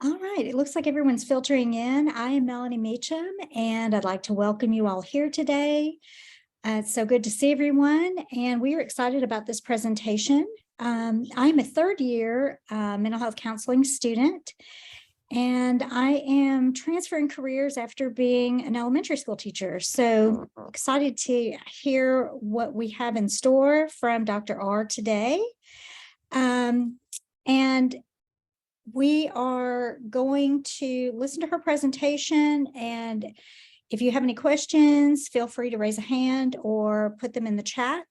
All right, it looks like everyone's filtering in. I am Melanie Meacham, and I'd like to welcome you all here today. It's so good to see everyone, and we are excited about this presentation. I'm a third-year mental health counseling student, and I am transferring careers after being an elementary school teacher. So excited to hear what we have in store from Dr. R today. And we are going to listen to her presentation, and if you have any questions, feel free to raise a hand or put them in the chat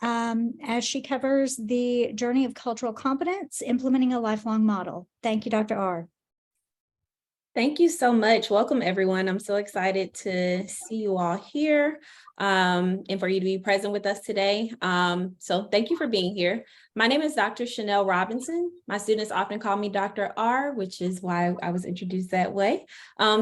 as she covers the journey of cultural competence, implementing a lifelong model. Thank you, Dr. R. Thank you so much. Welcome, everyone. I'm so excited to see you all here and for you to be present with us today. So thank you for being here. My name is Dr. Chanel Robinson. My students often call me Dr. R, which is why I was introduced that way.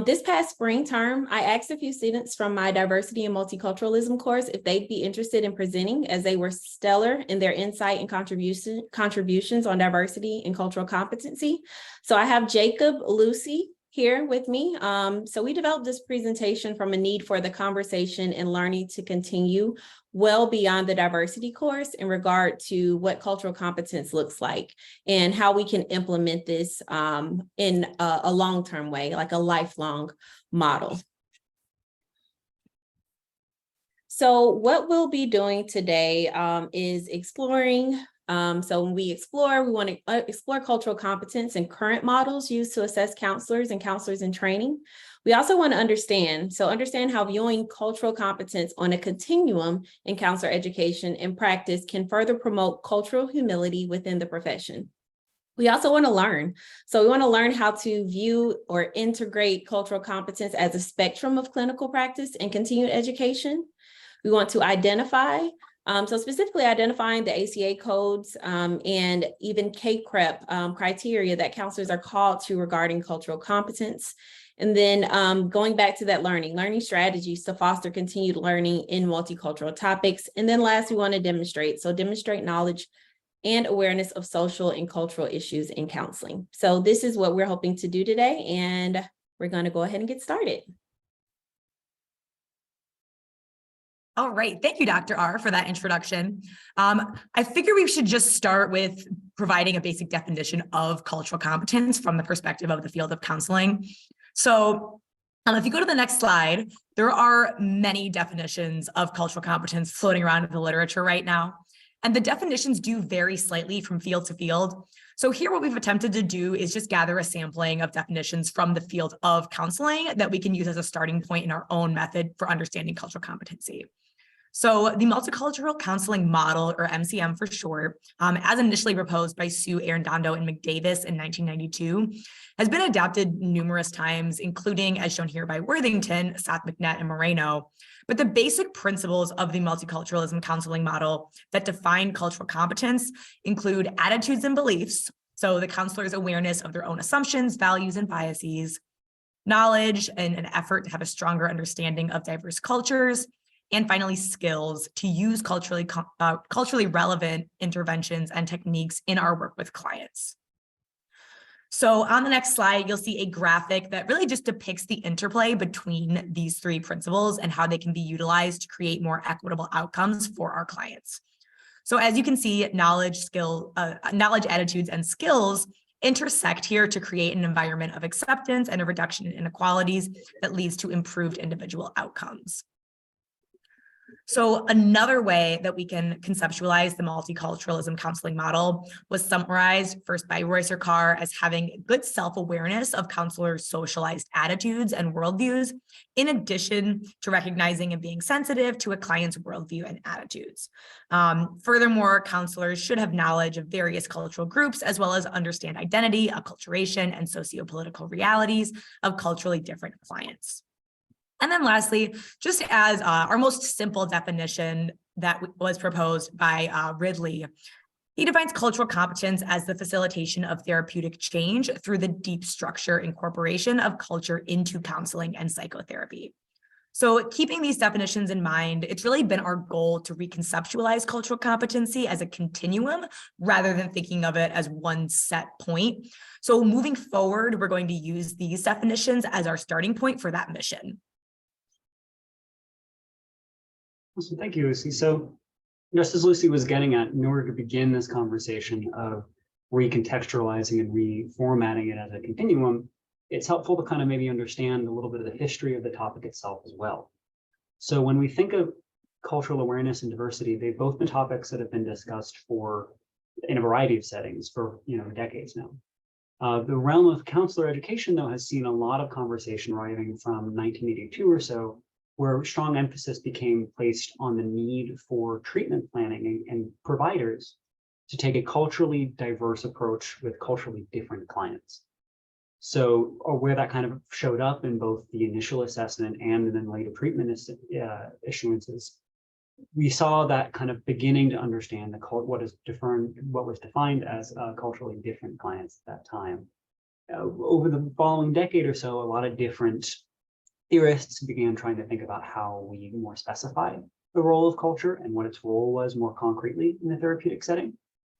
This past spring term, I asked a few students from my diversity and multiculturalism course if they'd be interested in presenting, as they were stellar in their insight and contributions on diversity and cultural competency. So I have Jacob, Lucy here with me. So we developed this presentation from a need for the conversation and learning to continue well beyond the diversity course in regard to what cultural competence looks like and how we can implement this in a long-term way, like a lifelong model. So what we'll be doing today is exploring. So when we explore, we want to explore cultural competence and current models used to assess counselors and counselors in training. We also want to understand how viewing cultural competence on a continuum in counselor education and practice can further promote cultural humility within the profession. We also want to learn. So we want to learn how to view or integrate cultural competence as a spectrum of clinical practice and continued education. We want to identify, so specifically identifying the ACA codes and even CACREP criteria that counselors are called to regarding cultural competence. And then going back to that learning strategies to foster continued learning in multicultural topics. And then last, we want to demonstrate knowledge and awareness of social and cultural issues in counseling. So this is what we're hoping to do today, and we're going to go ahead and get started. All right. Thank you, Dr. R, for that introduction. I figure we should just start with providing a basic definition of cultural competence from the perspective of the field of counseling. So if you go to the next slide, there are many definitions of cultural competence floating around in the literature right now. And the definitions do vary slightly from field to field. So here what we've attempted to do is just gather a sampling of definitions from the field of counseling that we can use as a starting point in our own method for understanding cultural competency. So the multicultural counseling model, or MCM for short, as initially proposed by Sue Arredondo and McDavis in 1992, has been adapted numerous times, including as shown here by Worthington, Seth McNett, and Moreno. But the basic principles of the multiculturalism counseling model that define cultural competence include attitudes and beliefs, so the counselor's awareness of their own assumptions, values, and biases, knowledge and an effort to have a stronger understanding of diverse cultures, and finally, skills to use culturally relevant interventions and techniques in our work with clients. So on the next slide, you'll see a graphic that really just depicts the interplay between these three principles and how they can be utilized to create more equitable outcomes for our clients. So as you can see, knowledge, attitudes, and skills intersect here to create an environment of acceptance and a reduction in inequalities that leads to improved individual outcomes. So another way that we can conceptualize the multiculturalism counseling model was summarized first by Roycer Carr as having good self-awareness of counselors' socialized attitudes and worldviews, in addition to recognizing and being sensitive to a client's worldview and attitudes. Furthermore, counselors should have knowledge of various cultural groups, as well as understand identity, acculturation, and sociopolitical realities of culturally different clients. And then lastly, just as our most simple definition that was proposed by Ridley, he defines cultural competence as the facilitation of therapeutic change through the deep structure incorporation of culture into counseling and psychotherapy. So keeping these definitions in mind, it's really been our goal to reconceptualize cultural competency as a continuum rather than thinking of it as one set point. So moving forward, we're going to use these definitions as our starting point for that mission. Awesome. Thank you, Lucy. So just as Lucy was getting at, in order to begin this conversation of recontextualizing and reformatting it as a continuum, it's helpful to kind of maybe understand a little bit of the history of the topic itself as well. So when we think of cultural awareness and diversity, they've both been topics that have been discussed in a variety of settings for decades now. The realm of counselor education, though, has seen a lot of conversation arriving from 1982 or so, where strong emphasis became placed on the need for treatment planning and providers to take a culturally diverse approach with culturally different clients. So where that kind of showed up in both the initial assessment and then later treatment issuances, we saw that kind of beginning to understand what was defined as culturally different clients at that time. Over the following decade or so, a lot of different theorists began trying to think about how we more specify the role of culture and what its role was more concretely in the therapeutic setting.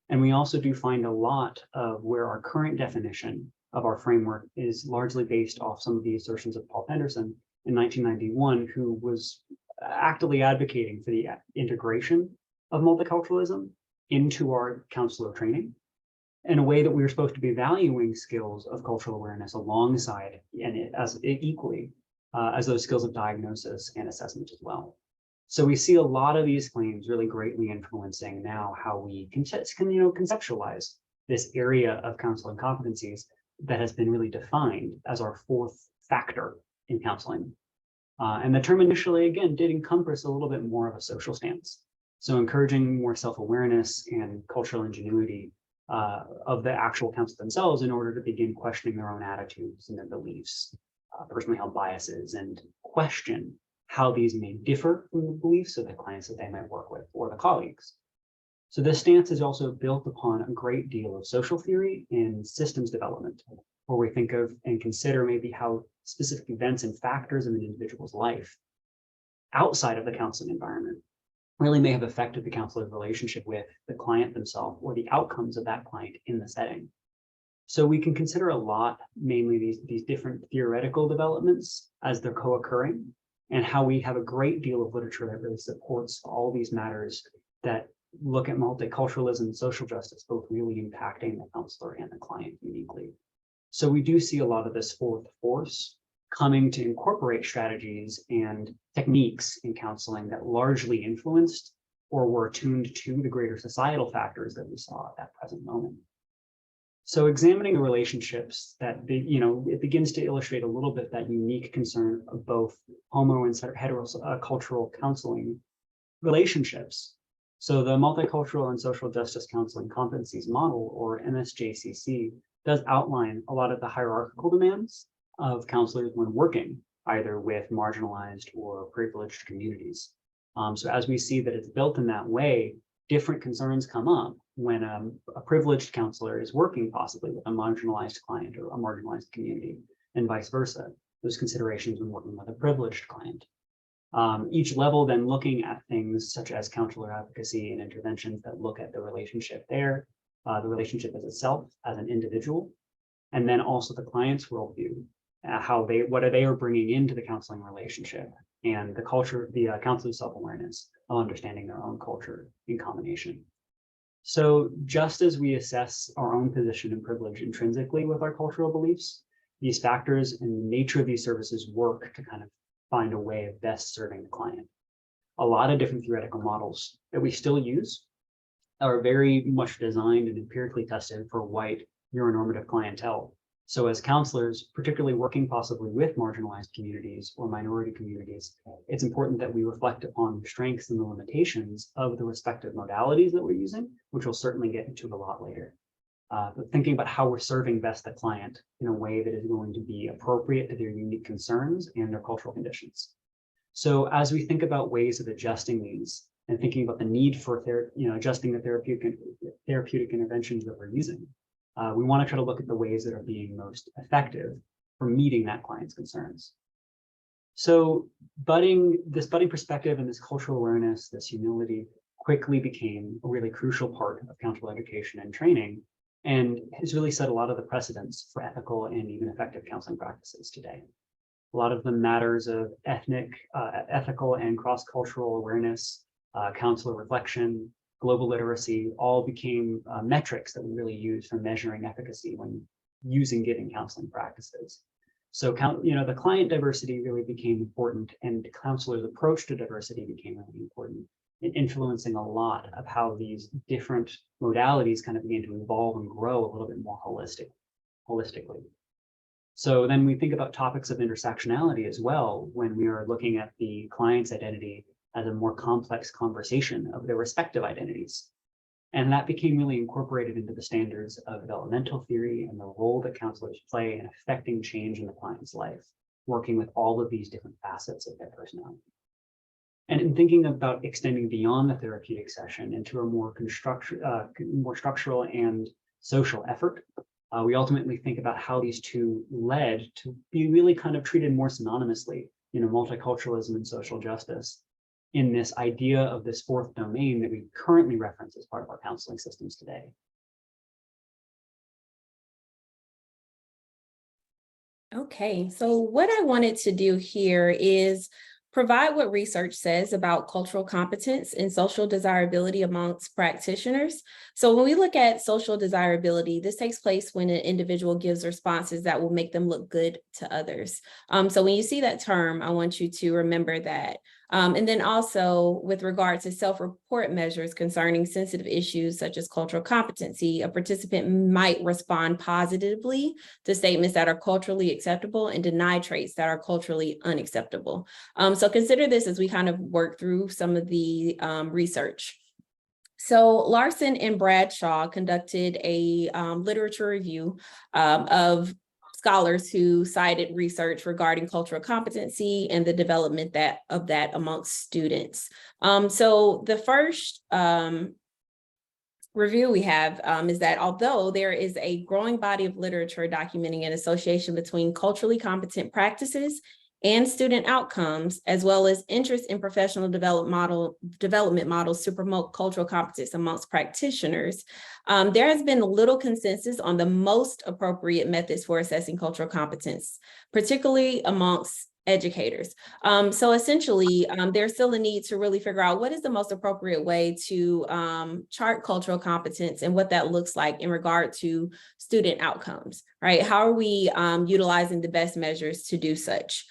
And we also do find a lot of where our current definition of our framework is largely based off some of the assertions of Paul Penderson in 1991, who was actively advocating for the integration of multiculturalism into our counselor training in a way that we were supposed to be valuing skills of cultural awareness alongside and equally as those skills of diagnosis and assessment as well. So we see a lot of these claims really greatly influencing now how we conceptualize this area of counseling competencies that has been really defined as our fourth factor in counseling. And the term initially, again, did encompass a little bit more of a social stance. So encouraging more self-awareness and cultural ingenuity of the actual counselors themselves in order to begin questioning their own attitudes and their beliefs, personally held biases, and question how these may differ from the beliefs of the clients that they might work with or the colleagues. So this stance is also built upon a great deal of social theory and systems development, where we think of and consider maybe how specific events and factors in an individual's life outside of the counseling environment really may have affected the counselor's relationship with the client themselves or the outcomes of that client in the setting. So we can consider a lot, mainly these different theoretical developments as they're co-occurring, and how we have a great deal of literature that really supports all these matters that look at multiculturalism and social justice, both really impacting the counselor and the client uniquely. So we do see a lot of this fourth force coming to incorporate strategies and techniques in counseling that largely influenced or were attuned to the greater societal factors that we saw at that present moment. So examining the relationships it begins to illustrate a little bit that unique concern of both homo and heterocultural counseling relationships. So the Multicultural and Social Justice Counseling Competencies Model, or MSJCC, does outline a lot of the hierarchical demands of counselors when working either with marginalized or privileged communities. So as we see that it's built in that way, different concerns come up when a privileged counselor is working possibly with a marginalized client or a marginalized community, and vice versa. Those considerations when working with a privileged client. Each level then looking at things such as counselor advocacy and interventions that look at the relationship there, the relationship as itself as an individual, and then also the client's worldview, what they are bringing into the counseling relationship, and the culture, the counselor's self-awareness of understanding their own culture in combination. So just as we assess our own position and privilege intrinsically with our cultural beliefs, these factors and the nature of these services work to kind of find a way of best serving the client. A lot of different theoretical models that we still use are very much designed and empirically tested for white neuronormative clientele. So as counselors, particularly working possibly with marginalized communities or minority communities, it's important that we reflect upon the strengths and the limitations of the respective modalities that we're using, which we'll certainly get into a lot later. But thinking about how we're serving best the client in a way that is going to be appropriate to their unique concerns and their cultural conditions. So as we think about ways of adjusting these and thinking about the need for adjusting the therapeutic interventions that we're using, we want to try to look at the ways that are being most effective for meeting that client's concerns. So this budding perspective and this cultural awareness, this humility quickly became a really crucial part of counselor education and training, and has really set a lot of the precedents for ethical and even effective counseling practices today. A lot of the matters of ethical and cross-cultural awareness, counselor reflection, global literacy, all became metrics that we really use for measuring efficacy when using giving counseling practices. So, the client diversity really became important, and counselors' approach to diversity became really important, in influencing a lot of how these different modalities kind of began to evolve and grow a little bit more holistically. So then we think about topics of intersectionality as well when we are looking at the client's identity as a more complex conversation of their respective identities. And that became really incorporated into the standards of developmental theory and the role that counselors play in affecting change in the client's life, working with all of these different facets of their personality. And in thinking about extending beyond the therapeutic session into a more structural and social effort, we ultimately think about how these two led to be really kind of treated more synonymously, multiculturalism and social justice, in this idea of this fourth domain that we currently reference as part of our counseling systems today. Okay, so what I wanted to do here is provide what research says about cultural competence and social desirability amongst practitioners. So when we look at social desirability, this takes place when an individual gives responses that will make them look good to others. So when you see that term, I want you to remember that. And then also with regard to self-report measures concerning sensitive issues such as cultural competency, a participant might respond positively to statements that are culturally acceptable and deny traits that are culturally unacceptable. So consider this as we kind of work through some of the research. So Larson and Bradshaw conducted a literature review of scholars who cited research regarding cultural competency and the development of that amongst students. So the first review we have is that although there is a growing body of literature documenting an association between culturally competent practices and student outcomes, as well as interest in professional development models to promote cultural competence amongst practitioners, there has been little consensus on the most appropriate methods for assessing cultural competence, particularly amongst educators. So essentially, there's still a need to really figure out what is the most appropriate way to chart cultural competence and what that looks like in regard to student outcomes, right? How are we utilizing the best measures to do such?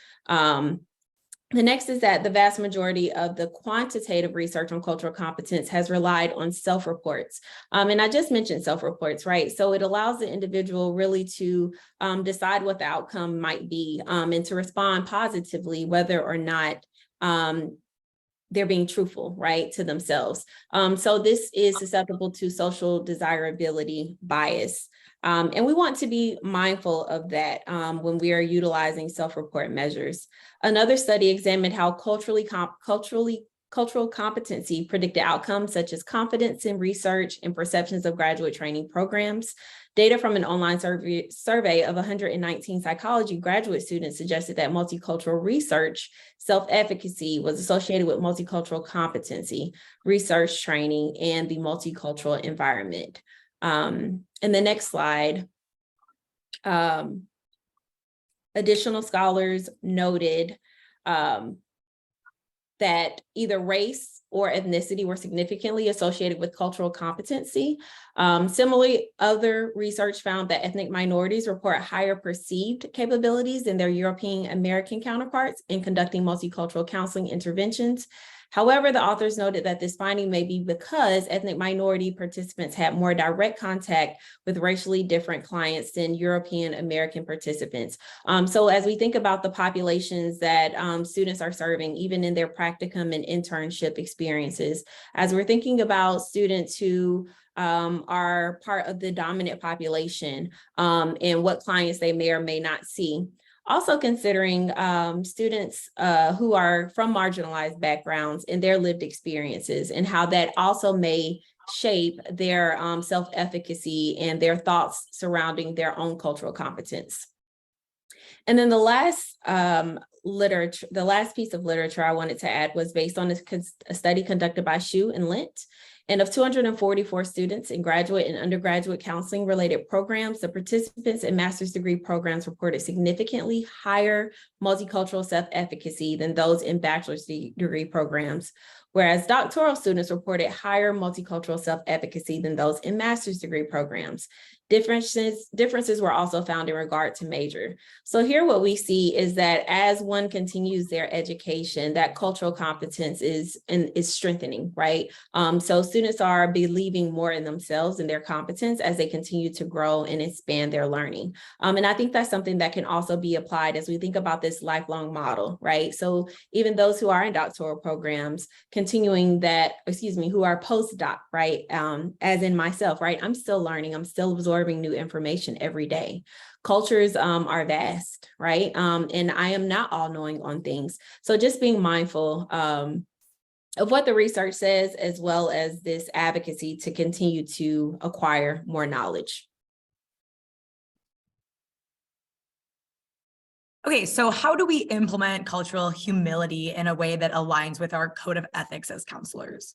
The next is that the vast majority of the quantitative research on cultural competence has relied on self-reports. And I just mentioned self-reports, right? So it allows the individual really to decide what the outcome might be and to respond positively, whether or not they're being truthful, right, to themselves. So this is susceptible to social desirability bias. And we want to be mindful of that when we are utilizing self-report measures. Another study examined how cultural competency predicted outcomes such as confidence in research and perceptions of graduate training programs. Data from an online survey of 119 psychology graduate students suggested that multicultural research self-efficacy was associated with multicultural competency, research training, and the multicultural environment. In the next slide, additional scholars noted that either race or ethnicity were significantly associated with cultural competency. Similarly, other research found that ethnic minorities report higher perceived capabilities than their European American counterparts in conducting multicultural counseling interventions. However, the authors noted that this finding may be because ethnic minority participants had more direct contact with racially different clients than European American participants. So as we think about the populations that students are serving, even in their practicum and internship experiences, as we're thinking about students who are part of the dominant population and what clients they may or may not see. Also considering students who are from marginalized backgrounds and their lived experiences and how that also may shape their self-efficacy and their thoughts surrounding their own cultural competence. And then the last the last piece of literature I wanted to add was based on a study conducted by Shu and Lent. And of 244 students in graduate and undergraduate counseling related programs, the participants in master's degree programs reported significantly higher multicultural self-efficacy than those in bachelor's degree programs, whereas doctoral students reported higher multicultural self-efficacy than those in master's degree programs. Differences were also found in regard to major. So here what we see is that as one continues their education, that cultural competence is strengthening, right? So students are believing more in themselves and their competence as they continue to grow and expand their learning. And I think that's something that can also be applied as we think about this lifelong model, right? So even those who are in doctoral programs, continuing that, who are postdoc, right? As in myself, right? I'm still learning, I'm still absorbing new information every day. Cultures are vast, right? And I am not all knowing on things. So just being mindful of what the research says, as well as this advocacy to continue to acquire more knowledge. Okay, so how do we implement cultural humility in a way that aligns with our code of ethics as counselors?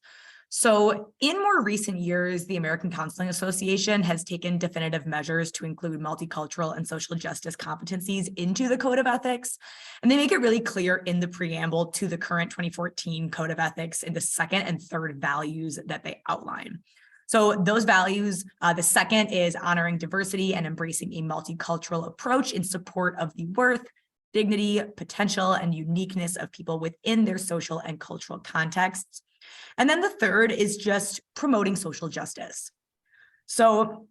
So in more recent years, the American Counseling Association has taken definitive measures to include multicultural and social justice competencies into the code of ethics. And they make it really clear in the preamble to the current 2014 code of ethics in the second and third values that they outline. So those values, the second is honoring diversity and embracing a multicultural approach in support of the worth, dignity, potential, and uniqueness of people within their social and cultural contexts. And then the third is just promoting social justice. So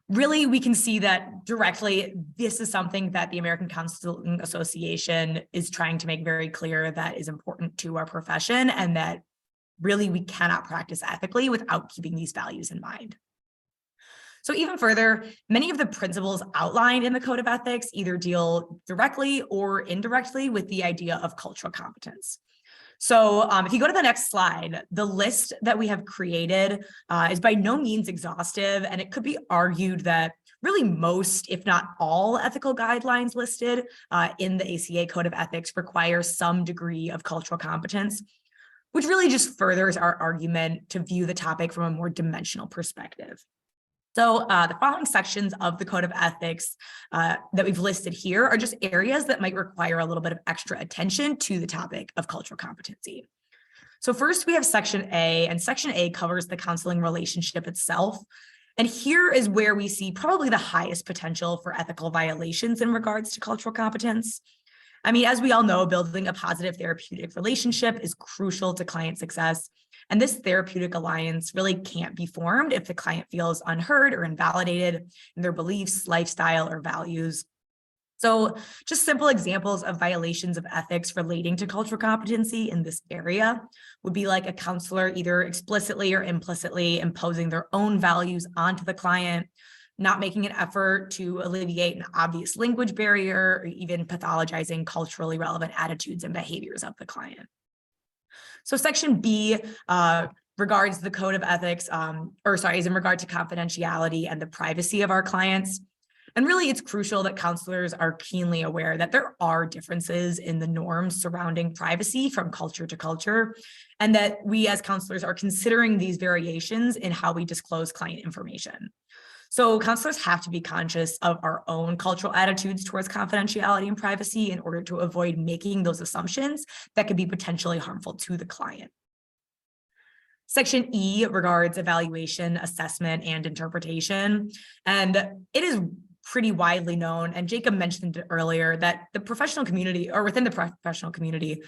really, we can see that directly, this is something that the American Counseling Association is trying to make very clear that is important to our profession, and that really we cannot practice ethically without keeping these values in mind. So even further, many of the principles outlined in the Code of Ethics either deal directly or indirectly with the idea of cultural competence. So if you go to the next slide, the list that we have created is by no means exhaustive, and it could be argued that really most, if not all, ethical guidelines listed in the ACA Code of Ethics require some degree of cultural competence, which really just furthers our argument to view the topic from a more dimensional perspective. So the following sections of the Code of Ethics that we've listed here are just areas that might require a little bit of extra attention to the topic of cultural competency. So first we have Section A, and Section A covers the counseling relationship itself. And here is where we see probably the highest potential for ethical violations in regards to cultural competence. I mean, as we all know, building a positive therapeutic relationship is crucial to client success. And this therapeutic alliance really can't be formed if the client feels unheard or invalidated in their beliefs, lifestyle, or values. So just simple examples of violations of ethics relating to cultural competency in this area would be like a counselor either explicitly or implicitly imposing their own values onto the client, not making an effort to alleviate an obvious language barrier, or even pathologizing culturally relevant attitudes and behaviors of the client. So Section B regards the Code of Ethics, is in regard to confidentiality and the privacy of our clients. And really, it's crucial that counselors are keenly aware that there are differences in the norms surrounding privacy from culture to culture, and that we as counselors are considering these variations in how we disclose client information. So counselors have to be conscious of our own cultural attitudes towards confidentiality and privacy in order to avoid making those assumptions that could be potentially harmful to the client. Section E regards evaluation, assessment, and interpretation. And it is pretty widely known, and Jacob mentioned it earlier, that the professional community, or within the professional community,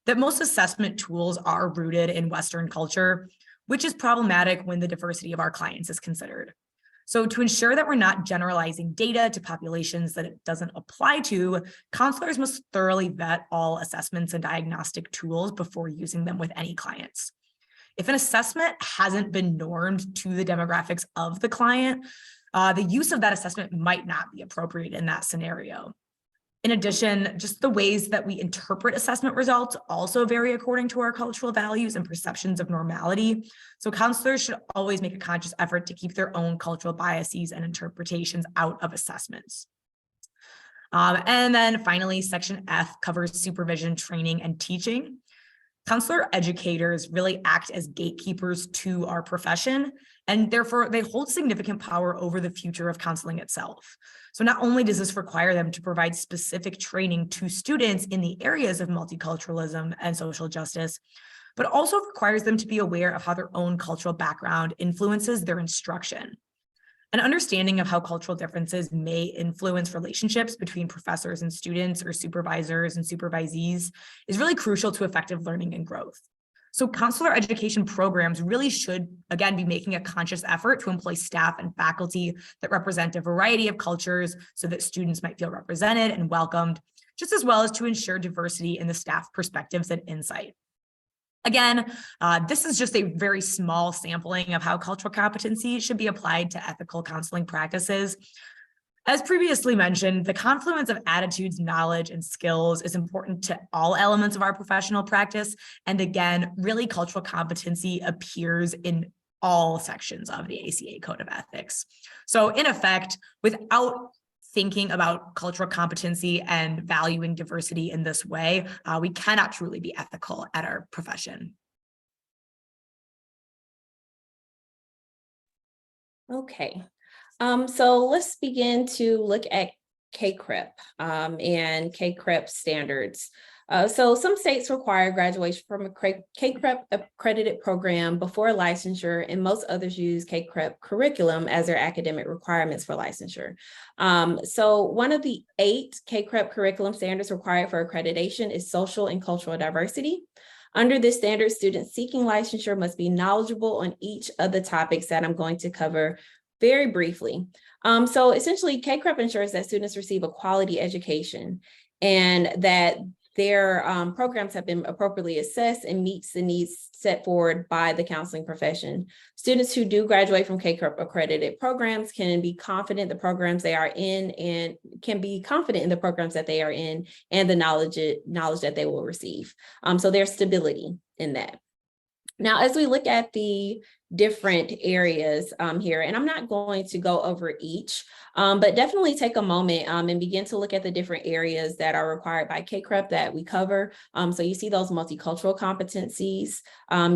that most assessment tools are rooted in Western culture, which is problematic when the diversity of our clients is considered. So to ensure that we're not generalizing data to populations that it doesn't apply to, counselors must thoroughly vet all assessments and diagnostic tools before using them with any clients. If an assessment hasn't been normed to the demographics of the client, the use of that assessment might not be appropriate in that scenario. In addition, just the ways that we interpret assessment results also vary according to our cultural values and perceptions of normality. So counselors should always make a conscious effort to keep their own cultural biases and interpretations out of assessments. And then finally, section F covers supervision, training, and teaching. Counselor educators really act as gatekeepers to our profession, and therefore they hold significant power over the future of counseling itself. So not only does this require them to provide specific training to students in the areas of multiculturalism and social justice, but also requires them to be aware of how their own cultural background influences their instruction. An understanding of how cultural differences may influence relationships between professors and students or supervisors and supervisees is really crucial to effective learning and growth. So counselor education programs really should, again, be making a conscious effort to employ staff and faculty that represent a variety of cultures so that students might feel represented and welcomed, just as well as to ensure diversity in the staff perspectives and insight. Again, this is just a very small sampling of how cultural competency should be applied to ethical counseling practices. As previously mentioned, the confluence of attitudes, knowledge, and skills is important to all elements of our professional practice. And again, really cultural competency appears in all sections of the ACA Code of Ethics. So in effect, without thinking about cultural competency and valuing diversity in this way, we cannot truly be ethical at our profession. Okay, so let's begin to look at CACREP and CACREP standards. So some states require graduation from a CACREP accredited program before licensure, and most others use CACREP curriculum as their academic requirements for licensure. So one of the 8 CACREP curriculum standards required for accreditation is social and cultural diversity. Under this standard, students seeking licensure must be knowledgeable on each of the topics that I'm going to cover very briefly. So essentially, CACREP ensures that students receive a quality education and that their programs have been appropriately assessed and meets the needs set forward by the counseling profession. Students who do graduate from CACREP accredited programs can be confident the programs they are in and can be confident in the programs that they are in and the knowledge that they will receive. So there's stability in that. Now, as we look at the different areas here, and I'm not going to go over each, but definitely take a moment and begin to look at the different areas that are required by CACREP that we cover. So you see those multicultural competencies,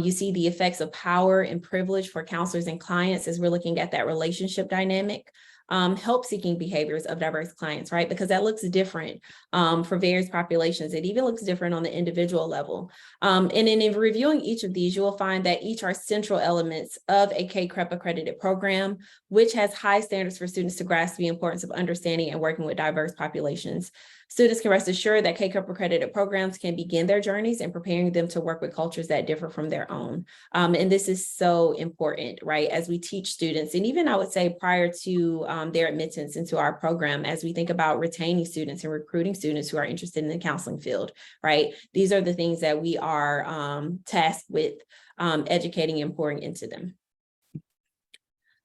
you see the effects of power and privilege for counselors and clients as we're looking at that relationship dynamic. Help-seeking behaviors of diverse clients, right? Because that looks different for various populations. It even looks different on the individual level. And in reviewing each of these, you will find that each are central elements of a CACREP accredited program, which has high standards for students to grasp the importance of understanding and working with diverse populations. Students can rest assured that CACREP accredited programs can begin their journeys in preparing them to work with cultures that differ from their own. And this is so important, right? As we teach students, and even I would say prior to their admittance into our program, as we think about retaining students and recruiting students who are interested in the counseling field, right? These are the things that we are tasked with educating and pouring into them.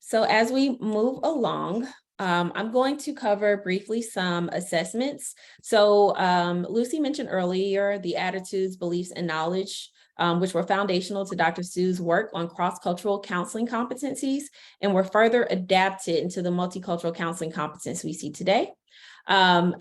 So as we move along, I'm going to cover briefly some assessments. So Lucy mentioned earlier the attitudes, beliefs, and knowledge, which were foundational to Dr. Sue's work on cross-cultural counseling competencies and were further adapted into the multicultural counseling competence we see today.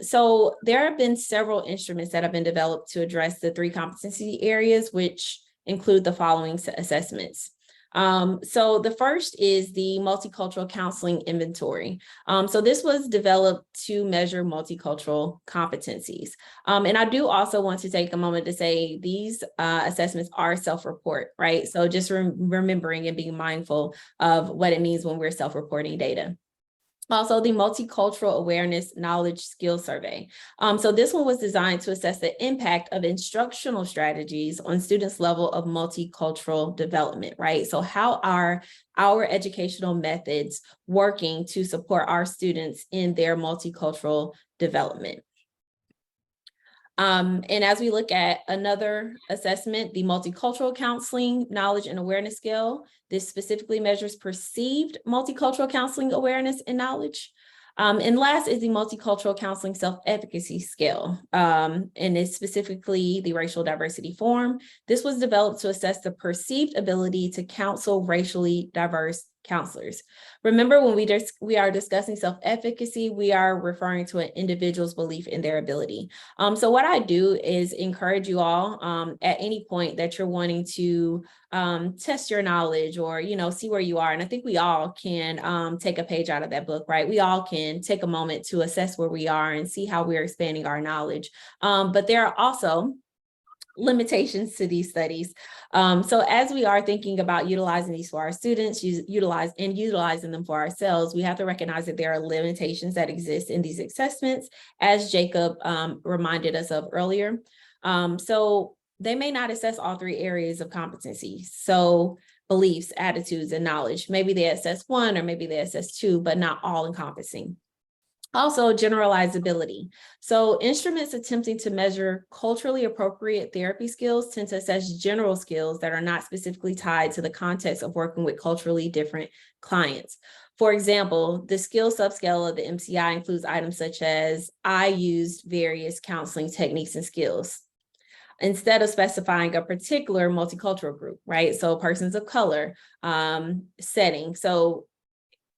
So there have been several instruments that have been developed to address the 3 competency areas, which include the following assessments. So the first is the multicultural counseling inventory. So this was developed to measure multicultural competencies. And I do also want to take a moment to say these assessments are self-report, right? So just remembering and being mindful of what it means when we're self-reporting data. Also, the Multicultural Awareness Knowledge Skill Survey. So this one was designed to assess the impact of instructional strategies on students' level of multicultural development, right? So how are our educational methods working to support our students in their multicultural development? And as we look at another assessment, the Multicultural Counseling Knowledge and Awareness Scale, this specifically measures perceived multicultural counseling awareness and knowledge. And last is the Multicultural Counseling Self-Efficacy Scale, and it's specifically the Racial Diversity Form. This was developed to assess the perceived ability to counsel racially diverse counselors. Remember, when we are discussing self-efficacy, we are referring to an individual's belief in their ability. So what I do is encourage you all at any point that you're wanting to test your knowledge or, see where you are. And I think we all can take a page out of that book, right? We all can take a moment to assess where we are and see how we're expanding our knowledge. But there are also limitations to these studies. So as we are thinking about utilizing these for our students, utilizing them for ourselves, we have to recognize that there are limitations that exist in these assessments, as Jacob reminded us of earlier. So they may not assess all three areas of competency. So beliefs, attitudes, and knowledge. Maybe they assess one, or maybe they assess two, but not all encompassing. Also, generalizability. So instruments attempting to measure culturally appropriate therapy skills tend to assess general skills that are not specifically tied to the context of working with culturally different clients. For example, the skill subscale of the MCI includes items such as I used various counseling techniques and skills, instead of specifying a particular multicultural group, right? So persons of color, setting. So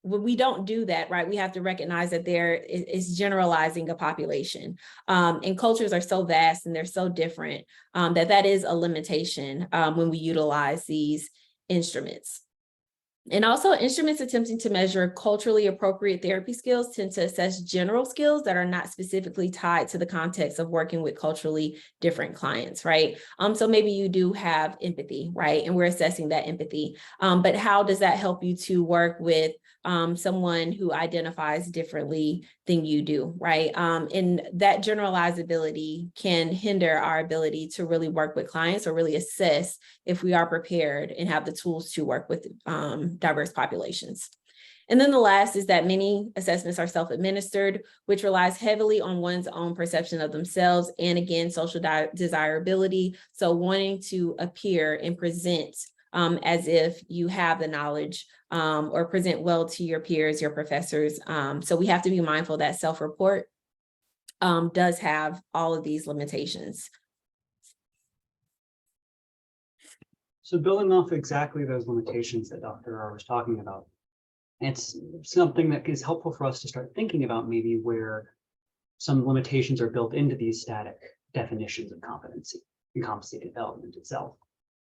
when we don't do that, right, we have to recognize that there is generalizing a population, and cultures are so vast and they're so different that is a limitation when we utilize these instruments. And also, instruments attempting to measure culturally appropriate therapy skills tend to assess general skills that are not specifically tied to the context of working with culturally different clients, right? So maybe you do have empathy, right? And we're assessing that empathy. But how does that help you to work with someone who identifies differently than you do, right? And that generalizability can hinder our ability to really work with clients or really assess if we are prepared and have the tools to work with diverse populations. And then the last is that many assessments are self-administered, which relies heavily on one's own perception of themselves and, again, social desirability. So wanting to appear and present as if you have the knowledge or present well to your peers, your professors. So we have to be mindful that self-report does have all of these limitations. So building off exactly those limitations that Dr. R was talking about, it's something that is helpful for us to start thinking about maybe where some limitations are built into these static definitions of competency and competency development itself.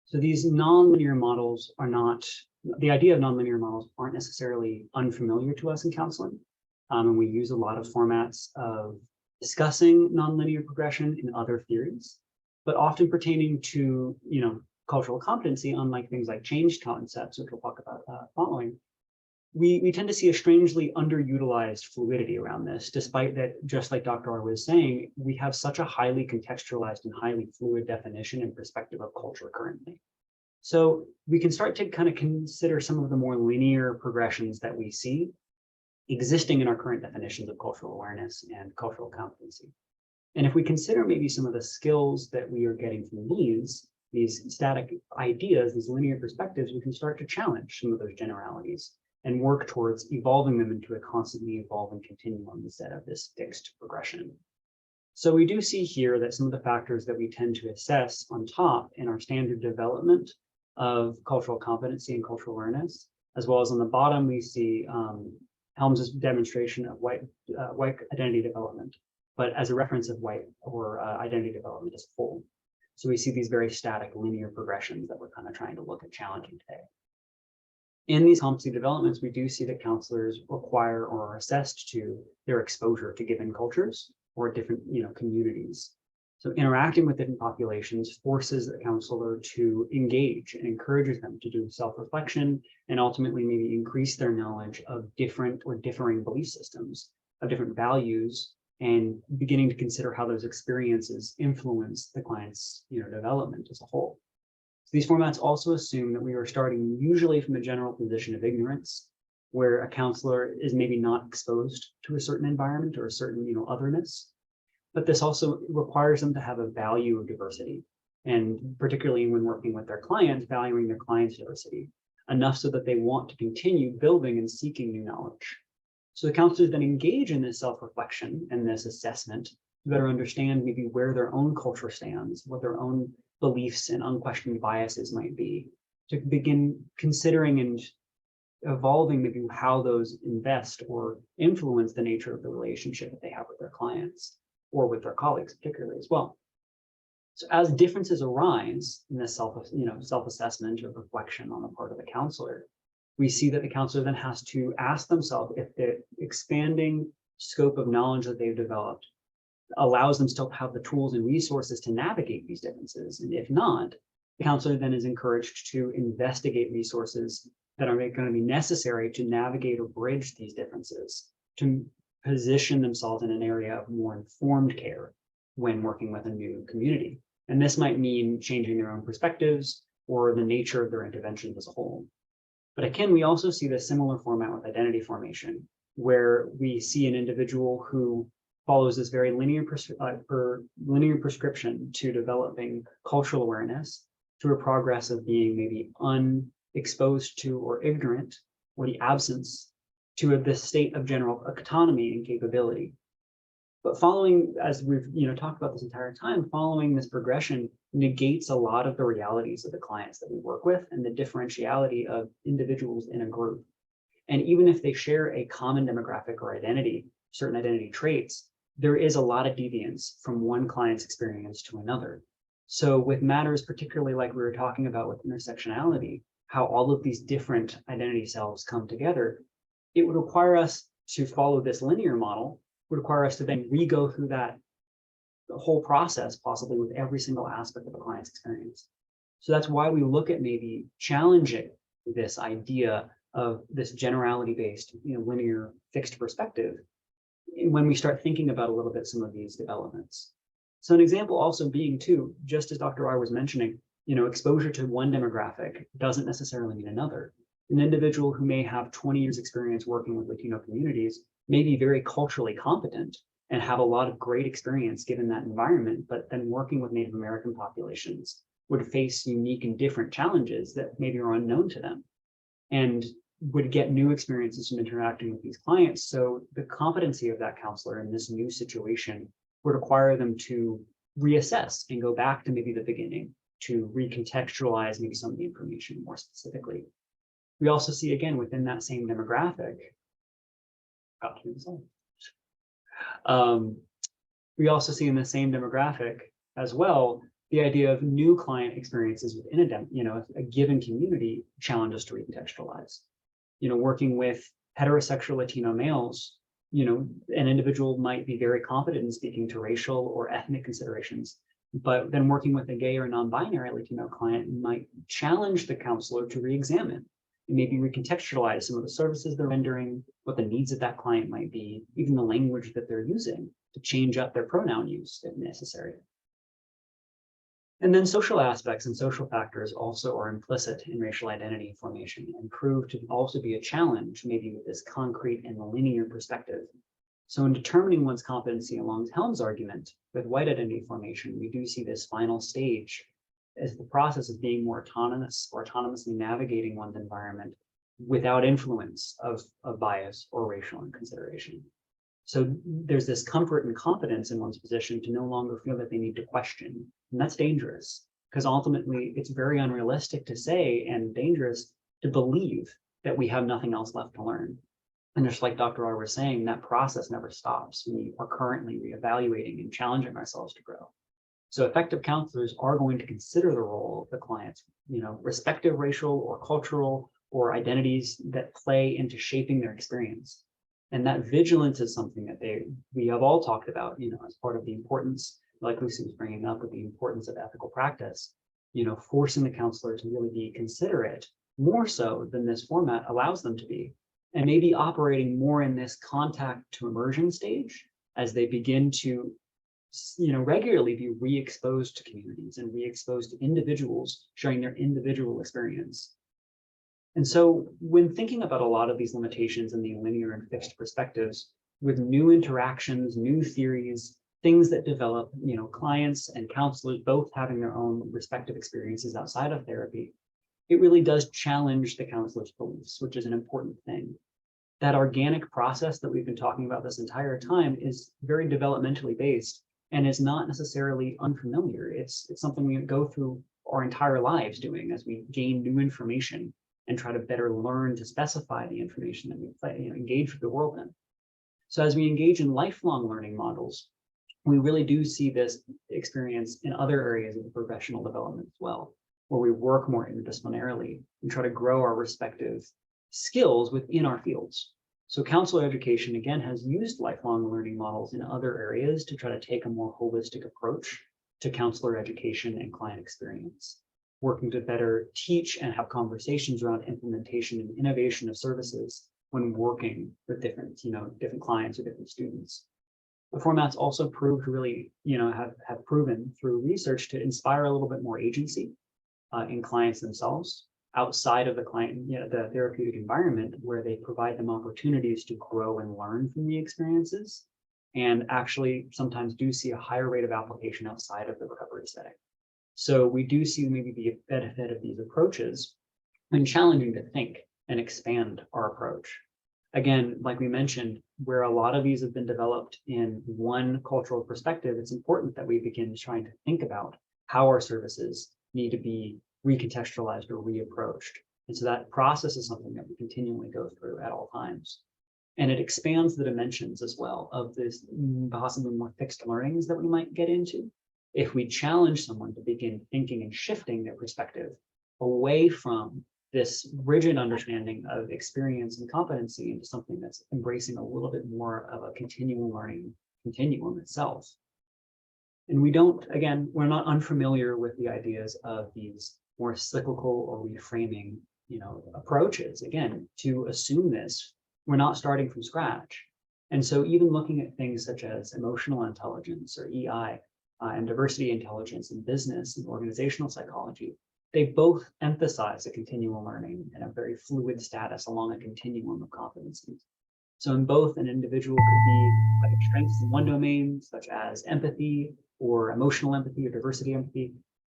So these nonlinear models are not, the idea of nonlinear models aren't necessarily unfamiliar to us in counseling. And we use a lot of formats of discussing nonlinear progression in other theories, but often pertaining to, cultural competency, unlike things like change concepts, which we'll talk about following, we tend to see a strangely underutilized fluidity around this, despite that, just like Dr. R was saying, we have such a highly contextualized and highly fluid definition and perspective of culture currently. So we can start to kind of consider some of the more linear progressions that we see existing in our current definitions of cultural awareness and cultural competency. And if we consider maybe some of the skills that we are getting from these static ideas, these linear perspectives, we can start to challenge some of those generalities and work towards evolving them into a constantly evolving continuum instead of this fixed progression. So we do see here that some of the factors that we tend to assess on top in our standard development of cultural competency and cultural awareness, as well as on the bottom, we see Helms's demonstration of white identity development, but as a reference of white or identity development as a whole. So we see these very static linear progressions that we're kind of trying to look at challenging today. In these competency developments, we do see that counselors require or are assessed to their exposure to given cultures or different communities. So interacting with different populations forces the counselor to engage and encourages them to do self-reflection and ultimately maybe increase their knowledge of different or differing belief systems, of different values, and beginning to consider how those experiences influence the client's development as a whole. So these formats also assume that we are starting usually from a general position of ignorance, where a counselor is maybe not exposed to a certain environment or a certain otherness. But this also requires them to have a value of diversity, and particularly when working with their clients, valuing their clients' diversity enough so that they want to continue building and seeking new knowledge. So the counselors then engage in this self-reflection and this assessment to better understand maybe where their own culture stands, what their own beliefs and unquestioned biases might be, to begin considering and evolving maybe how those invest or influence the nature of the relationship that they have with their clients or with their colleagues particularly as well. So as differences arise in this self-assessment or reflection on the part of the counselor, we see that the counselor then has to ask themselves if the expanding scope of knowledge that they've developed allows them still to have the tools and resources to navigate these differences. And if not, the counselor then is encouraged to investigate resources that are going to be necessary to navigate or bridge these differences, to position themselves in an area of more informed care when working with a new community. And this might mean changing their own perspectives or the nature of their interventions as a whole. But again, we also see this similar format with identity formation, where we see an individual who follows this very linear prescription to developing cultural awareness through a progress of being maybe unexposed to or ignorant, or the absence to this state of general autonomy and capability. But following, as we've talked about this entire time, following this progression negates a lot of the realities of the clients that we work with and the differentiality of individuals in a group. And even if they share a common demographic or identity, certain identity traits, there is a lot of deviance from one client's experience to another. So with matters, particularly like we were talking about with intersectionality, how all of these different identity selves come together, it would require us to follow this linear model, would require us to then re-go through the whole process, possibly with every single aspect of a client's experience. So that's why we look at maybe challenging this idea of this generality-based, linear fixed perspective when we start thinking about a little bit some of these developments. So an example also being too, just as Dr. R was mentioning, exposure to one demographic doesn't necessarily mean another. An individual who may have 20 years experience working with Latino communities may be very culturally competent and have a lot of great experience given that environment, but then working with Native American populations would face unique and different challenges that maybe are unknown to them and would get new experiences from interacting with these clients. So the competency of that counselor in this new situation would require them to reassess and go back to maybe the beginning to recontextualize maybe some of the information more specifically. We also see, again, within that same demographic, we also see in the same demographic as well, the idea of new client experiences within a given community challenges to recontextualize. Working with heterosexual Latino males, an individual might be very competent in speaking to racial or ethnic considerations, but then working with a gay or non-binary Latino client might challenge the counselor to re-examine and maybe recontextualize some of the services they're rendering, what the needs of that client might be, even the language that they're using to change up their pronoun use if necessary. And then social aspects and social factors also are implicit in racial identity formation and prove to also be a challenge, maybe with this concrete and linear perspective. So in determining one's competency along Helm's argument with white identity formation, we do see this final stage as the process of being more autonomous or autonomously navigating one's environment without influence of bias or racial consideration. So there's this comfort and confidence in one's position to no longer feel that they need to question. And that's dangerous because ultimately it's very unrealistic to say and dangerous to believe that we have nothing else left to learn. And just like Dr. R was saying, that process never stops. We are currently reevaluating and challenging ourselves to grow. So effective counselors are going to consider the role of the client's, respective racial or cultural or identities that play into shaping their experience. And that vigilance is something that we have all talked about, as part of the importance, like Lucy was bringing up, with the importance of ethical practice, forcing the counselor to really be considerate more so than this format allows them to be, and maybe operating more in this contact to immersion stage as they begin to, regularly be re-exposed to communities and re-exposed to individuals sharing their individual experience. And so when thinking about a lot of these limitations in the linear and fixed perspectives, with new interactions, new theories, things that develop, clients and counselors both having their own respective experiences outside of therapy, it really does challenge the counselor's beliefs, which is an important thing. That organic process that we've been talking about this entire time is very developmentally based and is not necessarily unfamiliar. It's something we go through our entire lives doing as we gain new information and try to better learn to specify the information that we engage with the world in. So as we engage in lifelong learning models, we really do see this experience in other areas of professional development as well, where we work more interdisciplinarily and try to grow our respective skills within our fields. So counselor education, again, has used lifelong learning models in other areas to try to take a more holistic approach to counselor education and client experience, working to better teach and have conversations around implementation and innovation of services when working with different clients or different students. The formats also proved really, have proven through research to inspire a little bit more agency in clients themselves outside of the client, the therapeutic environment, where they provide them opportunities to grow and learn from the experiences, and actually sometimes do see a higher rate of application outside of the recovery setting. So we do see maybe the benefit of these approaches and challenging to think and expand our approach. Again, like we mentioned, where a lot of these have been developed in one cultural perspective, it's important that we begin trying to think about how our services need to be recontextualized or reapproached. And so that process is something that we continually go through at all times. And it expands the dimensions as well of this possibly more fixed learnings that we might get into if we challenge someone to begin thinking and shifting their perspective away from this rigid understanding of experience and competency into something that's embracing a little bit more of a continual learning continuum itself. And we're not unfamiliar with the ideas of these more cyclical or reframing, approaches. Again, to assume this, we're not starting from scratch. And so even looking at things such as emotional intelligence or EI and diversity intelligence in business and organizational psychology, they both emphasize a continual learning and a very fluid status along a continuum of competencies. So in both, an individual could be having strengths in one domain, such as empathy or emotional empathy or diversity empathy,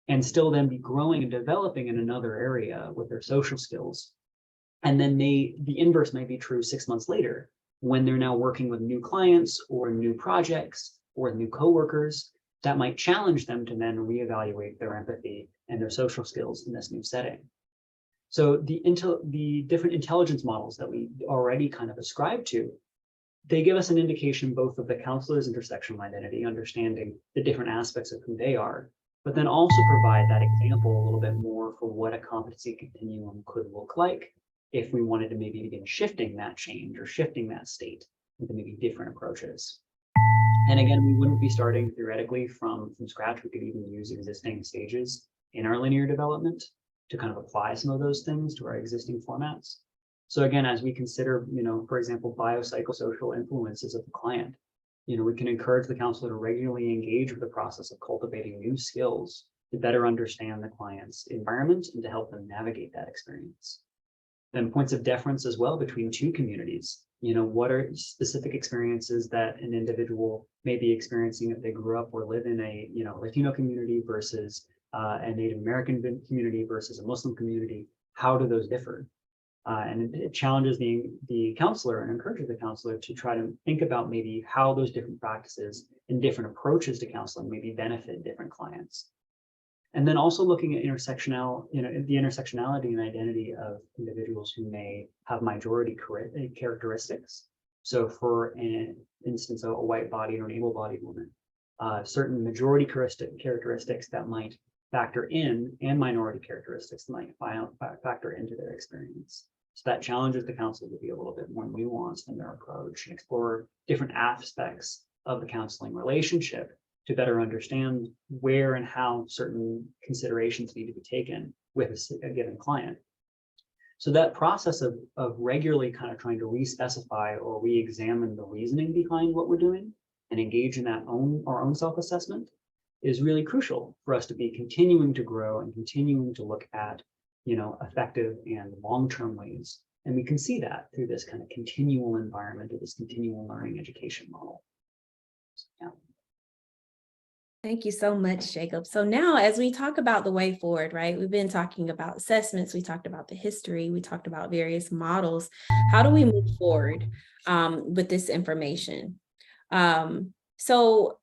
and still then be growing and developing in another area with their social skills. And then the inverse may be true 6 months later, when they're now working with new clients or new projects or new coworkers, that might challenge them to then reevaluate their empathy and their social skills in this new setting. So the different intelligence models that we already kind of ascribe to, they give us an indication both of the counselor's intersectional identity, understanding the different aspects of who they are, but then also provide that example a little bit more for what a competency continuum could look like if we wanted to maybe begin shifting that change or shifting that state into maybe different approaches. And again, we wouldn't be starting theoretically from scratch. We could even use existing stages in our linear development to kind of apply some of those things to our existing formats. So again, as we consider, for example, biopsychosocial influences of the client, we can encourage the counselor to regularly engage with the process of cultivating new skills to better understand the client's environment and to help them navigate that experience. Then points of deference as well between two communities. What are specific experiences that an individual may be experiencing if they grew up or live in a, Latino community versus a Native American community versus a Muslim community? How do those differ? And it challenges the counselor and encourages the counselor to try to think about maybe how those different practices and different approaches to counseling maybe benefit different clients. And then also looking at the intersectionality and identity of individuals who may have majority characteristics. So for an instance, a white bodied or an able-bodied woman, certain majority characteristics that might factor in and minority characteristics that might factor into their experience. So that challenges the counselor to be a little bit more nuanced in their approach and explore different aspects of the counseling relationship to better understand where and how certain considerations need to be taken with a given client. So that process of regularly kind of trying to re-specify or re-examine the reasoning behind what we're doing and engage in our own self-assessment is really crucial for us to be continuing to grow and continuing to look at, effective and long-term ways. And we can see that through this kind of continual environment or this continual learning education model. So, yeah. Thank you so much, Jacob. So now as we talk about the way forward, right, we've been talking about assessments, we talked about the history, we talked about various models. How do we move forward with this information? So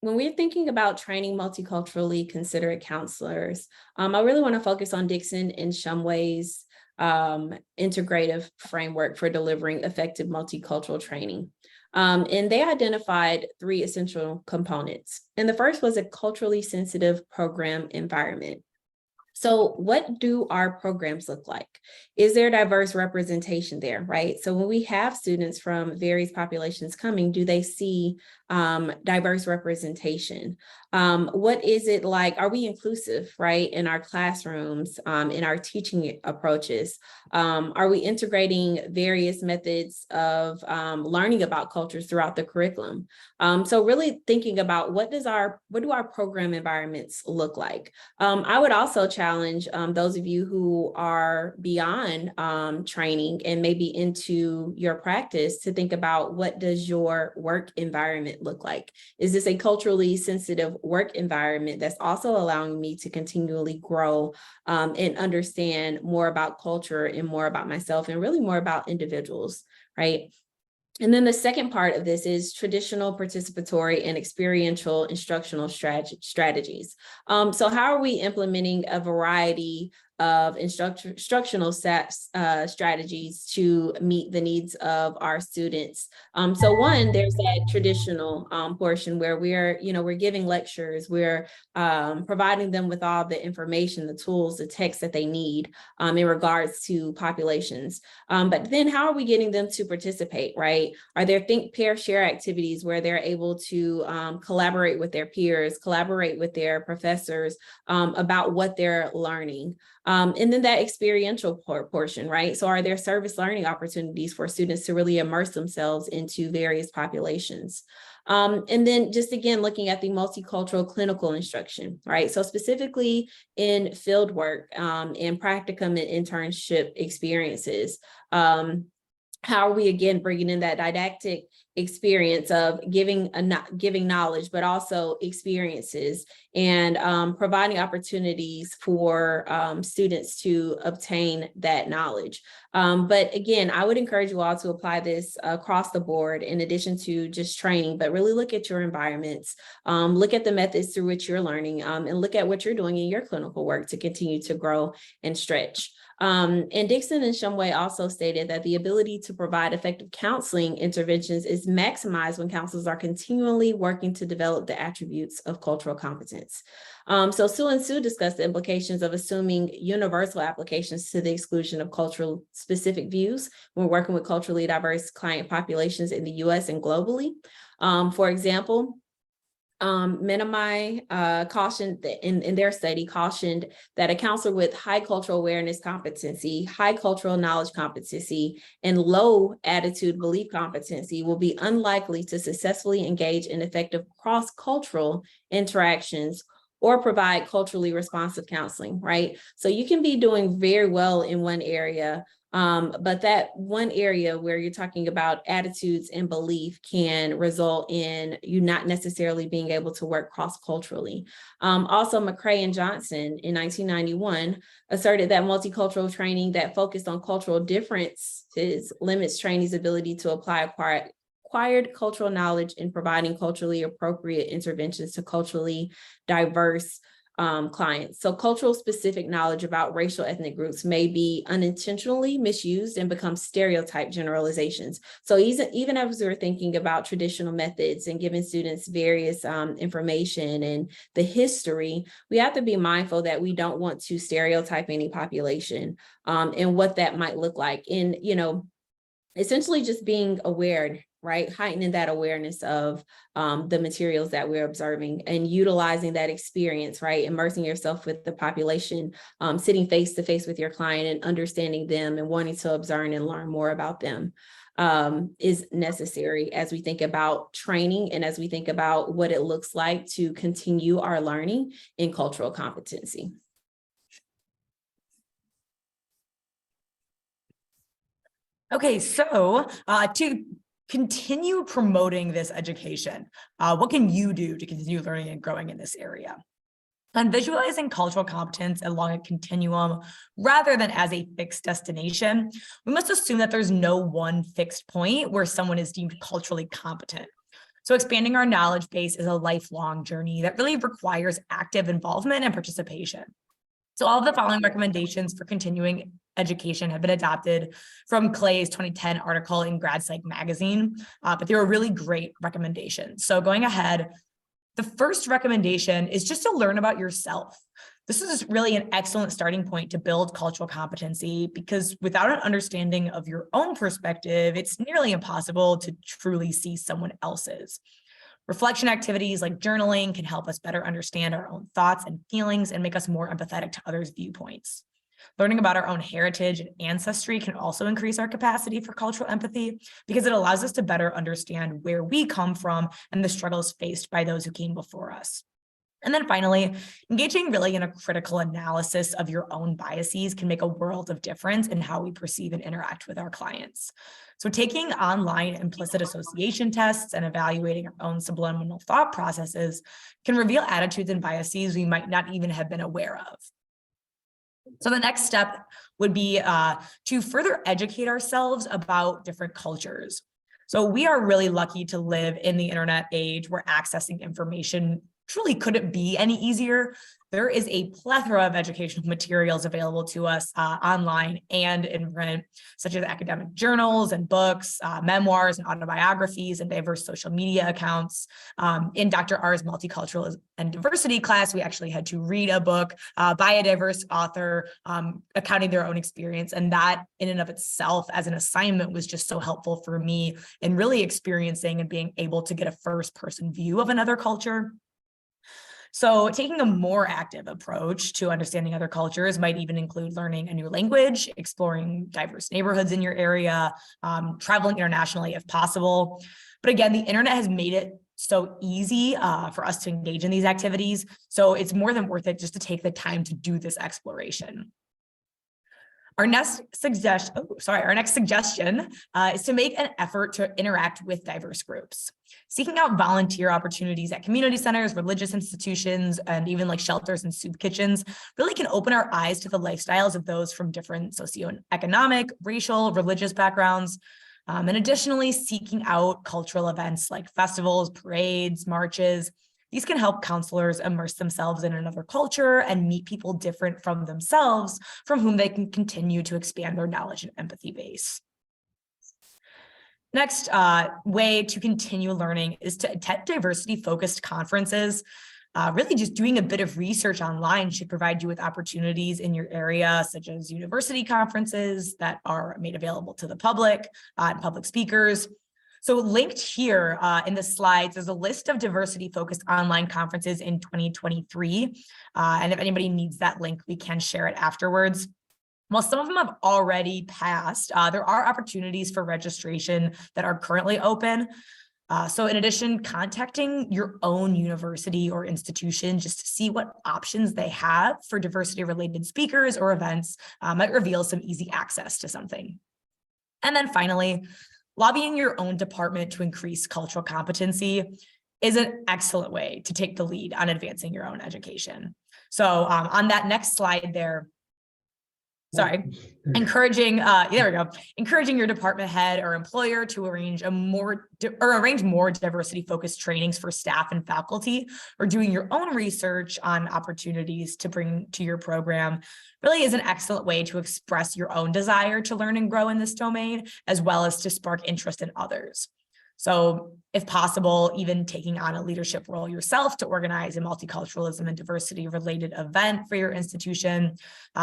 when we're thinking about training multiculturally considerate counselors, I really want to focus on Dixon and Shumway's integrative framework for delivering effective multicultural training. And they identified 3 essential components. And the first was a culturally sensitive program environment. So what do our programs look like? Is there diverse representation there, right? So when we have students from various populations coming, do they see diverse representation? What is it like? Are we inclusive, right? In our classrooms, in our teaching approaches? Are we integrating various methods of learning about cultures throughout the curriculum? So really thinking about what do our program environments look like? I would also challenge those of you who are beyond training and maybe into your practice to think about, what does your work environment look like? Is this a culturally sensitive work environment that's also allowing me to continually grow and understand more about culture and more about myself and really more about individuals, right? And then the second part of this is traditional, participatory, and experiential instructional strategies. So how are we implementing a variety of instructional strategies to meet the needs of our students? So one, there's that traditional portion where we're giving lectures, we're providing them with all the information, the tools, the texts that they need in regards to populations. But then how are we getting them to participate, right? Are there think, pair, share activities where they're able to collaborate with their peers, collaborate with their professors about what they're learning? And then that experiential portion, right? So are there service learning opportunities for students to really immerse themselves into various populations? And then just again, looking at the multicultural clinical instruction, right? So specifically in field work and practicum and internship experiences, how are we again bringing in that didactic experience of giving knowledge, but also experiences and providing opportunities for students to obtain that knowledge. But again, I would encourage you all to apply this across the board in addition to just training, but really look at your environments, look at the methods through which you're learning, and look at what you're doing in your clinical work to continue to grow and stretch. And Dixon and Shumway also stated that the ability to provide effective counseling interventions is maximized when counselors are continually working to develop the attributes of cultural competence. So Sue and Sue discussed the implications of assuming universal applications to the exclusion of cultural specific views when working with culturally diverse client populations in the US and globally. For example, Minimi cautioned in their study cautioned that a counselor with high cultural awareness competency, high cultural knowledge competency, and low attitude belief competency will be unlikely to successfully engage in effective cross-cultural interactions or provide culturally responsive counseling, right? So you can be doing very well in one area, but that one area where you're talking about attitudes and belief can result in you not necessarily being able to work cross-culturally. Also, McCrae and Johnson in 1991 asserted that multicultural training that focused on cultural differences limits trainees' ability to apply acquired cultural knowledge in providing culturally appropriate interventions to culturally diverse clients. So cultural specific knowledge about racial ethnic groups may be unintentionally misused and become stereotype generalizations. So even as we're thinking about traditional methods and giving students various information and the history, we have to be mindful that we don't want to stereotype any population and what that might look like. And, essentially just being aware, right? Heightening that awareness of the materials that we're observing and utilizing that experience, right? Immersing yourself with the population, sitting face to face with your client and understanding them and wanting to observe and learn more about them is necessary as we think about training and as we think about what it looks like to continue our learning in cultural competency. Okay, so to continue promoting this education, what can you do to continue learning and growing in this area? On visualizing cultural competence along a continuum rather than as a fixed destination, we must assume that there's no one fixed point where someone is deemed culturally competent. So expanding our knowledge base is a lifelong journey that really requires active involvement and participation. So all of the following recommendations for continuing education have been adopted from Clay's 2010 article in Grad Psych magazine, but they were really great recommendations. So going ahead, the first recommendation is just to learn about yourself. This is really an excellent starting point to build cultural competency, because without an understanding of your own perspective, it's nearly impossible to truly see someone else's. Reflection activities like journaling can help us better understand our own thoughts and feelings and make us more empathetic to others' viewpoints. Learning about our own heritage and ancestry can also increase our capacity for cultural empathy, because it allows us to better understand where we come from and the struggles faced by those who came before us. And then finally, engaging really in a critical analysis of your own biases can make a world of difference in how we perceive and interact with our clients. So taking online implicit association tests and evaluating our own subliminal thought processes can reveal attitudes and biases we might not even have been aware of. So the next step would be to further educate ourselves about different cultures. So we are really lucky to live in the internet age where accessing information truly couldn't be any easier. There is a plethora of educational materials available to us online and in print, such as academic journals and books, memoirs and autobiographies, and diverse social media accounts. In Dr. R's multicultural and diversity class, we actually had to read a book by a diverse author, accounting their own experience. And that in and of itself as an assignment was just so helpful for me in really experiencing and being able to get a first-person view of another culture. So taking a more active approach to understanding other cultures might even include learning a new language, exploring diverse neighborhoods in your area, traveling internationally if possible. But again, the internet has made it so easy for us to engage in these activities. So it's more than worth it just to take the time to do this exploration. Our next suggestion is to make an effort to interact with diverse groups. Seeking out volunteer opportunities at community centers, religious institutions, and even like shelters and soup kitchens really can open our eyes to the lifestyles of those from different socioeconomic, racial, religious backgrounds. And additionally, seeking out cultural events like festivals, parades, marches. These can help counselors immerse themselves in another culture and meet people different from themselves, from whom they can continue to expand their knowledge and empathy base. Next way to continue learning is to attend diversity-focused conferences. Really just doing a bit of research online should provide you with opportunities in your area, such as university conferences that are made available to the public and public speakers. So linked here in the slides is a list of diversity-focused online conferences in 2023. And if anybody needs that link, we can share it afterwards. While some of them have already passed, there are opportunities for registration that are currently open. So in addition, contacting your own university or institution just to see what options they have for diversity-related speakers or events might reveal some easy access to something. And then finally, lobbying your own department to increase cultural competency is an excellent way to take the lead on advancing your own education. So on that next slide there, encouraging your department head or employer to arrange more diversity-focused trainings for staff and faculty, or doing your own research on opportunities to bring to your program really is an excellent way to express your own desire to learn and grow in this domain, as well as to spark interest in others. So if possible, even taking on a leadership role yourself to organize a multiculturalism and diversity related event for your institution,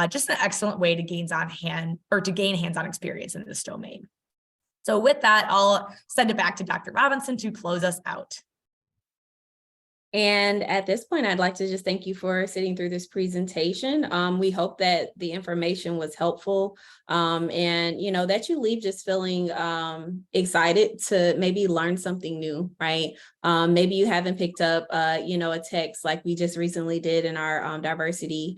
just an excellent way to gain hands-on experience in this domain. So with that, I'll send it back to Dr. Robinson to close us out. And at this point, I'd like to just thank you for sitting through this presentation. We hope that the information was helpful and, that you leave just feeling excited to maybe learn something new, right? Maybe you haven't picked up, a text like we just recently did in our diversity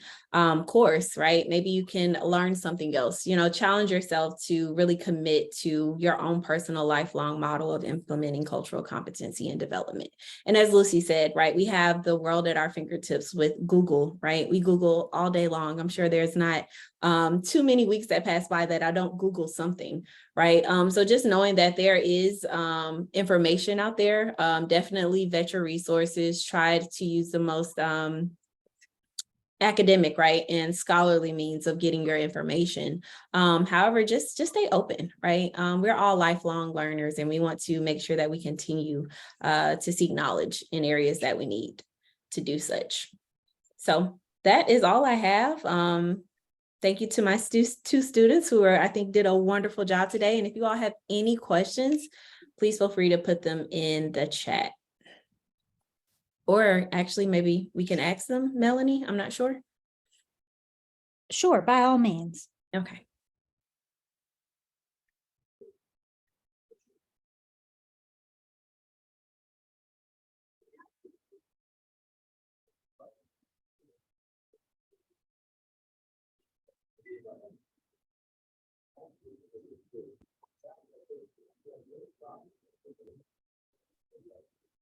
course, right? Maybe you can learn something else, challenge yourself to really commit to your own personal lifelong model of implementing cultural competency and development. And as Lucy said, right, we have the world at our fingertips with Google, right? We Google all day long. I'm sure there's not too many weeks that pass by that I don't Google something, right? So just knowing that there is information out there, definitely vet your resources, try to use the most academic, right, and scholarly means of getting your information. However, just stay open, right? We're all lifelong learners, and we want to make sure that we continue to seek knowledge in areas that we need to do such. So that is all I have. Thank you to my two students who I think did a wonderful job today. And if you all have any questions, please feel free to put them in the chat. Or actually, maybe we can ask them, Melanie, I'm not sure. Sure, by all means. Okay.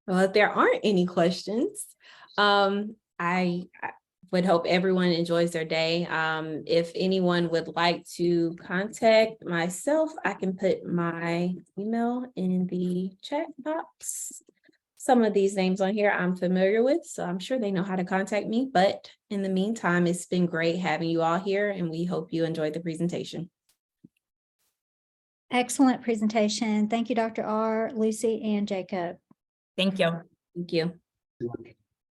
Well, if there aren't any questions, I would hope everyone enjoys their day. If anyone would like to contact myself, I can put my email in the chat box. Some of these names on here I'm familiar with, so I'm sure they know how to contact me. But in the meantime, it's been great having you all here, and we hope you enjoyed the presentation. Excellent presentation. Thank you, Dr. R, Lucy, and Jacob. Thank you. Thank you.